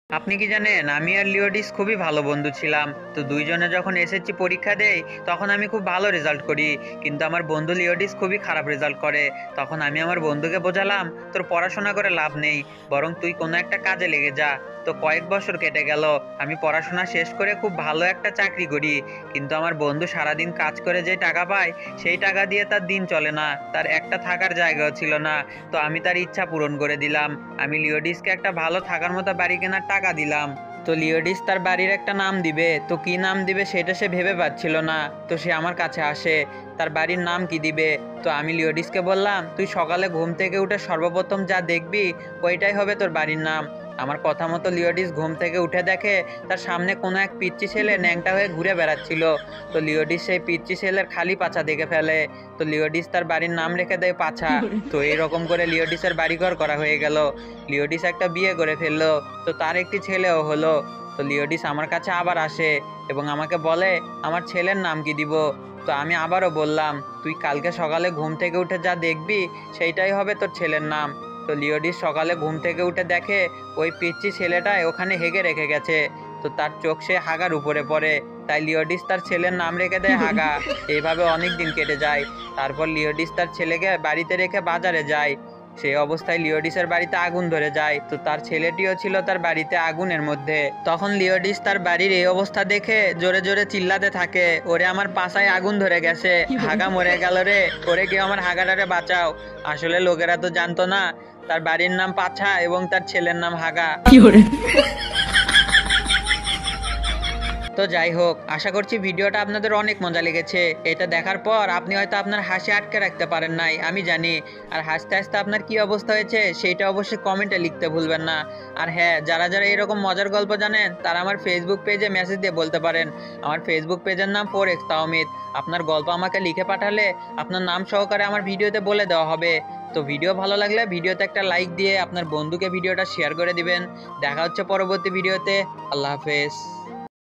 আপনি কি জানেন আমি আর লিওডিস খুবই ভালো বন্ধু ছিলাম। তো দুইজনে যখন এসএসসি পরীক্ষা দেই তখন আমি খুব ভালো রেজাল্ট করি, কিন্তু আমার বন্ধু লিওডিস খুবই খারাপ রেজাল্ট করে। তখন আমি আমার বন্ধুকে বোঝালাম তোর পড়াশোনা করে লাভ নেই, বরং তুই কোনো একটা কাজে লেগে যা। তো কয়েক বছর কেটে গেল, আমি পড়াশোনা শেষ করে খুব ভালো একটা চাকরি করি, কিন্তু আমার বন্ধু সারাদিন কাজ করে যে টাকা পায় সেই টাকা দিয়ে তার দিন চলে না, তার একটা থাকার জায়গাও ছিল না। তো আমি তার ইচ্ছা পূরণ করে দিলাম, আমি লিওডিসকে একটা ভালো থাকার মতো বাড়ি কেনার টাকা দিলাম। তো লিওডিস তার বাড়ির একটা নাম দিবে, তো কি নাম দিবে সেটা সে ভেবে পাচ্ছিল না। তো সে আমার কাছে আসে, তার বাড়ির নাম কি দিবে। তো আমি লিওডিসকে বললাম তুই সকালে ঘুম থেকে উঠে সর্বপ্রথম যা দেখবি ওইটাই হবে তোর বাড়ির নাম। আমার কথা মতো লিওডিস ঘুম থেকে উঠে দেখে তার সামনে কোনো এক পিচ্চি ছেলে ন্যাংটা হয়ে ঘুরে বেড়াচ্ছিল। তো লিওডিস সেই পিচ্চি ছেলের খালি পাছা দেখে ফেলে। তো লিওডিস তার বাড়ির নাম রেখে দেয় পাছা। তো এইরকম করে লিওডিসের বাড়িঘর করা হয়ে গেল। লিওডিস একটা বিয়ে করে ফেললো, তো তার একটি ছেলেও হলো। তো লিওডিস আমার কাছে আবার আসে এবং আমাকে বলে আমার ছেলের নাম কি দিব। তো আমি আবারও বললাম তুই কালকে সকালে ঘুম থেকে উঠে যা দেখবি সেইটাই হবে তোর ছেলের নাম। তো লিওডিস সকালে ঘুম থেকে উঠে দেখে ওই পিচ্চি ছেলেটাই ওখানে হেগে রেখে গেছে। তো তার চোখ সে হাগার উপরে পড়ে, তাই লিওডিস তার ছেলের নাম রেখে দেয় হাগা। এইভাবে অনেক দিন কেটে যায়। তারপর লিওডিস তার ছেলেকে বাড়িতে রেখে বাজারে যায়। সেই অবস্থায় লিওডিসের বাড়িতে আগুন ধরে যায়, তো তার ছেলেটিও ছিল তার বাড়িতে আগুনের মধ্যে। তখন লিওডিস তার বাড়ির এই অবস্থা দেখে জোরে জোরে চিল্লাতে থাকে, ওরে আমার পাছায় আগুন ধরে গেছে, হাগা মরে গেল রে, ওরে কেউ আমার হাগাটারে বাঁচাও। আসলে লোকেরা তো জানতো না তার বাড়ির নাম পাছা এবং তার ছেলের নাম হাগা। তো যাই হোক, আশা করছি ভিডিওটা আপনাদের অনেক মজা লেগেছে। এটা দেখার পর আপনি হয়তো আপনার হাসি আটকে রাখতে পারেন নাই, আমি জানি। আর হাসতে হাসতে আপনার কি অবস্থা হয়েছে সেইটা অবশ্যই কমেন্টে লিখতে ভুলবেন না। আর হ্যাঁ, যারা যারা এরকম মজার গল্প জানেন তারা আমার ফেসবুক পেজে মেসেজ দিয়ে বলতে পারেন। আমার ফেসবুক পেজের নাম 4x তাওমিদ। আপনার গল্প আমাকে লিখে পাঠালে আপনার নাম সহকারে আমার ভিডিওতে বলে দেওয়া হবে। তো ভিডিও ভালো লাগলে ভিডিওতে একটা লাইক দিয়ে আপনার বন্ধুকে ভিডিওটা শেয়ার করে দিবেন। দেখা হচ্ছে পরবর্তী ভিডিওতে। আল্লাহ হাফেজ।